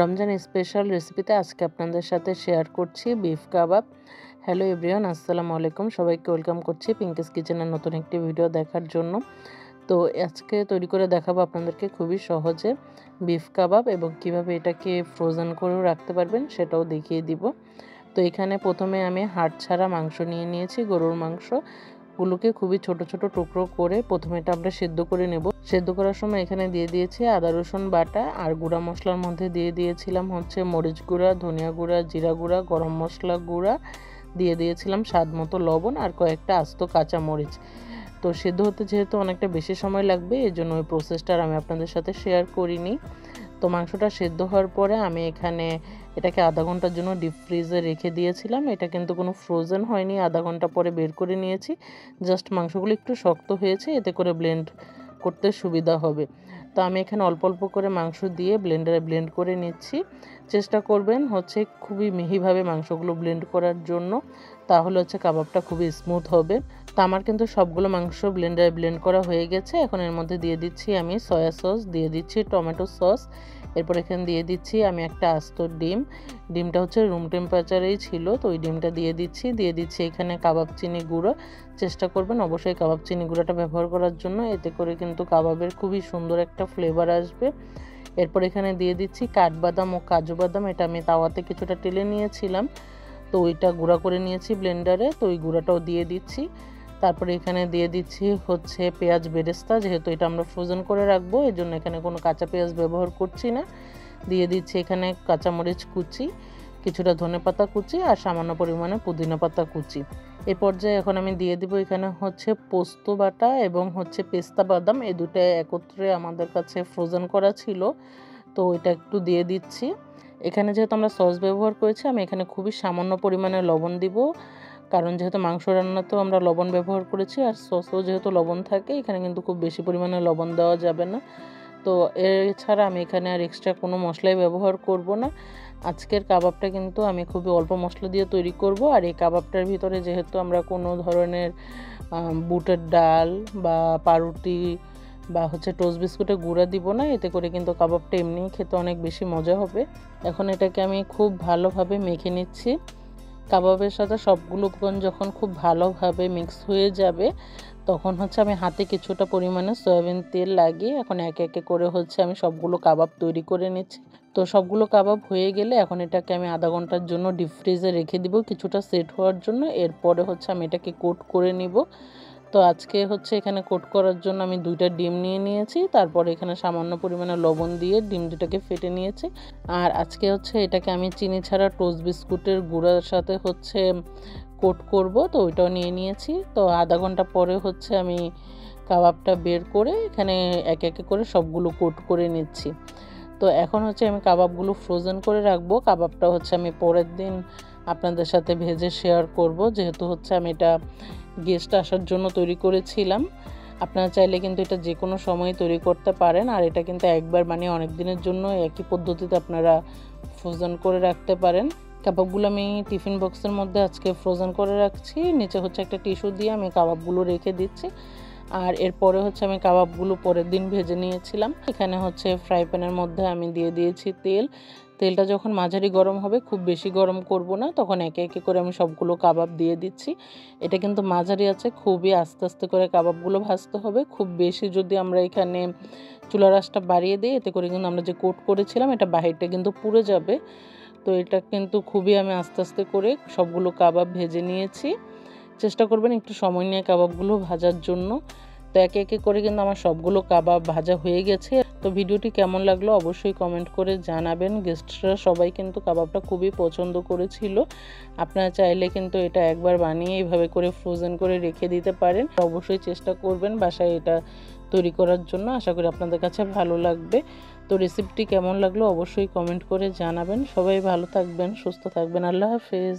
Ramzan special রেসিপিতে আজকে আপনাদের সাথে শেয়ার করছি বিফ কাবাব। হ্যালো এভরিওয়ান, আসসালামু আলাইকুম। সবাইকে ওয়েলকাম করছি পিঙ্কিস কিচেনের নতুন একটি ভিডিও দেখার জন্য। তো আজকে তৈরি করে দেখাবো আপনাদেরকে খুবই সহজে বিফ কাবাব, এবং কিভাবে এটাকে ফ্রোজেন করেও রাখতে পারবেন সেটাও দেখিয়ে দিব। তো এখানে প্রথমে আমি হাড় ছাড়া মাংস নিয়ে নিয়েছি, গরুর মাংস। গুলোকে খুবই ছোট ছোট টুকরো করে প্রথমে এটা আমরা সেদ্ধ করে নেব। সেদ্ধ করার সময় এখানে দিয়ে দিয়েছি আদা রসুন বাটা, আর গুঁড়া মশলার মধ্যে দিয়ে দিয়েছিলাম হচ্ছে মরিচ গুঁড়া, ধনিয়া গুঁড়া, জিরা গুঁড়া, গরম মশলা গুঁড়া, দিয়ে দিয়েছিলাম স্বাদ মতো লবণ, আর কয়েকটা আস্ত কাঁচা মরিচ। তো সেদ্ধ হতে যেহেতু অনেকটা বেশি সময় লাগবে, এই জন্য ওই প্রসেসটা আমি আপনাদের সাথে শেয়ার করিনি। তো মাংসটা সেদ্ধ হওয়ার পরে আমি এখানে এটাকে আধা ঘন্টার জন্য ডিপ ফ্রিজে রেখে দিয়েছিলাম। এটা কিন্তু কোনো ফ্রোজেন হয়নি, আধা ঘন্টা পরে বের করে নিয়েছি। জাস্ট মাংসগুলো একটু শক্ত হয়েছে, এতে করে ব্লেন্ড করতে সুবিধা হবে। তো আমি এখানে অল্প অল্প করে মাংস দিয়ে ব্লেন্ডারে ব্লেন্ড করে নিচ্ছি। চেষ্টা করবেন হচ্ছে খুবই মিহিভাবে মাংসগুলো ব্লেন্ড করার জন্য, তাহলে হচ্ছে কাবাবটা খুবই স্মুথ হবে। তো আমার কিন্তু সবগুলো মাংস ব্লেন্ডারে ব্লেন্ড করা হয়ে গেছে। এখন এর মধ্যে দিয়ে দিচ্ছি আমি সয়া সস, দিয়ে দিচ্ছি টমেটো সস, এরপর এখানে দিয়ে দিচ্ছি আমি একটা আস্ত ডিম। ডিমটা হচ্ছে রুম টেম্পারেচারেই ছিল, তো ওই ডিমটা দিয়ে দিচ্ছি এখানে কাবাব চিনি গুঁড়ো। চেষ্টা করবেন অবশ্যই কাবাব চিনি গুঁড়োটা ব্যবহার করার জন্য, এতে করে কিন্তু কাবাবের খুবই সুন্দর একটা ফ্লেভার আসবে। এরপর এখানে দিয়ে দিচ্ছি কাঠবাদাম ও কাজু বাদাম। এটা আমি তাওয়াতে কিছুটা টেলে নিয়েছিলাম, তো ওইটা গুঁড়া করে নিয়েছি ব্লেন্ডারে, তো ওই গুঁড়াটাও দিয়ে দিচ্ছি। তারপরে এখানে দিয়ে দিচ্ছি হচ্ছে পেঁয়াজ বেরেস্তা, যেহেতু এটা আমরা ফ্রোজেন করে রাখবো এই জন্য এখানে কোনো কাঁচা পেঁয়াজ ব্যবহার করছি না। দিয়ে দিচ্ছি এখানে কাঁচামরিচ কুচি, কিছুটা ধনেপাতা কুচি, আর সামান্য পরিমাণে পুদিনা পাতা কুচি। এই পর্যায়ে এখন আমি দিয়ে দিব এখানে হচ্ছে পোস্ত বাটা এবং হচ্ছে পেস্তা বাদাম, এই দুটো একত্রে আমাদের কাছে ফ্রোজেন করা ছিল, তো এটা একটু দিয়ে দিচ্ছি। এখানে যেহেতু আমরা সস ব্যবহার করেছি, আমি এখানে খুবই সামান্য পরিমাণে লবণ দিব, কারণ যেহেতু মাংস রান্নাতেও আমরা লবণ ব্যবহার করেছি, আর সসও যেহেতু লবণ থাকে, এখানে কিন্তু খুব বেশি পরিমাণে লবণ দেওয়া যাবে না। তো এছাড়া আমি এখানে আর এক্সট্রা কোনো মশলাই ব্যবহার করব না। আজকের কাবাবটা কিন্তু আমি খুবই অল্প মশলা দিয়ে তৈরি করব, আর এই কাবাবটার ভিতরে যেহেতু আমরা কোনো ধরনের বুটের ডাল বা পাউরুটি বা হচ্ছে টোস্ট বিস্কুটের গুঁড়া দিব না, এতে করে কিন্তু কাবাবটা এমনিই খেতে অনেক বেশি মজা হবে। এখন এটাকে আমি খুব ভালোভাবে মেখে নিচ্ছি। কাবাবের সাথে সবগুলো উপকরণ যখন খুব ভালোভাবে মিক্স হয়ে যাবে, তখন হচ্ছে আমি হাতে কিছুটা পরিমাণে সয়াবিন তেল লাগিয়ে এখন একে একে করে হচ্ছে আমি সবগুলো কাবাব তৈরি করে নিচ্ছি। তো সবগুলো কাবাব হয়ে গেলে এখন এটাকে আমি আধা ঘন্টার জন্য ডিপ ফ্রিজে রেখে দিব কিছুটা সেট হওয়ার জন্য। এরপরে হচ্ছে আমি এটাকে কোট করে নিব। তো আজকে হচ্ছে এখানে কোট করার জন্য আমি 2টা ডিম নিয়ে নিয়েছি, তারপরে এখানে সামান্য পরিমাণে লবণ দিয়ে ডিম দুটাকে ফেটে নিয়েছি। আর আজকে হচ্ছে এটাকে আমি চিনি ছাড়া টোস্ট বিস্কুটের গুঁড়ার সাথে হচ্ছে কোট করব, তো ওইটাও নিয়ে নিয়েছি। তো আধা ঘন্টা পরে হচ্ছে আমি কাবাবটা বের করে এখানে একে একে করে সবগুলো কোট করে নিচ্ছি। তো এখন হচ্ছে আমি কাবাবগুলো ফ্রোজেন করে রাখবো। কাবাবটা হচ্ছে আমি পরের দিন আপনাদের সাথে ভেজে শেয়ার করব, যেহেতু হচ্ছে আমি এটা গেস্ট আসার জন্য তৈরি করেছিলাম। আপনারা চাইলে কিন্তু এটা যে কোনো সময় তৈরি করতে পারেন, আর এটা কিন্তু একবার বানিয়ে অনেক দিনের জন্য একই পদ্ধতিতে আপনারা ফ্রোজেন করে রাখতে পারেন। কাবাবগুলো আমি টিফিন বক্সের মধ্যে আজকে ফ্রোজেন করে রাখছি, নিচে হচ্ছে একটা টিস্যু দিয়ে আমি কাবাবগুলো রেখে দিচ্ছি। আর এরপরে হচ্ছে আমি কাবাবগুলো পরের দিন ভেজে নিয়েছিলাম। এখানে হচ্ছে ফ্রাই প্যানের মধ্যে আমি দিয়ে দিয়েছি তেল। তেলটা যখন মাঝারি গরম হবে, খুব বেশি গরম করব না, তখন একে একে করে আমি সবগুলো কাবাব দিয়ে দিচ্ছি। এটা কিন্তু মাঝারি আছে, খুবই আস্তে আস্তে করে কাবাবগুলো ভাজতে হবে। খুব বেশি যদি আমরা এখানে চুলার আঁচটা বাড়িয়ে দিই, এতে করে কিন্তু আমরা যে কোট করেছিলাম এটা বাহিরটা কিন্তু পুড়ে যাবে। তো এটা কিন্তু খুবই আমি আস্তে আস্তে করে সবগুলো কাবাব ভেজে নিয়েছি। চেষ্টা করবেন একটু সময় নিয়ে কাবাবগুলো ভাজার জন্য। তো একে একে করে কিন্তু আমার সবগুলো কাবাব ভাজা হয়ে গেছে। তো ভিডিওটি কেমন লাগলো অবশ্যই কমেন্ট করে জানাবেন। গেস্টরা সবাই কিন্তু কাবাবটা খুবই পছন্দ করেছিল। আপনারা চাইলে কিন্তু এটা একবার বানিয়ে এইভাবে করে ফ্রোজেন করে রেখে দিতে পারেন। অবশ্যই চেষ্টা করবেন বাসায় এটা তৈরি করার জন্য। আশা করি আপনাদের কাছে ভালো লাগবে। তো রেসিপিটি কেমন লাগলো অবশ্যই কমেন্ট করে জানাবেন। সবাই ভালো থাকবেন, সুস্থ থাকবেন। আল্লাহ হাফেজ।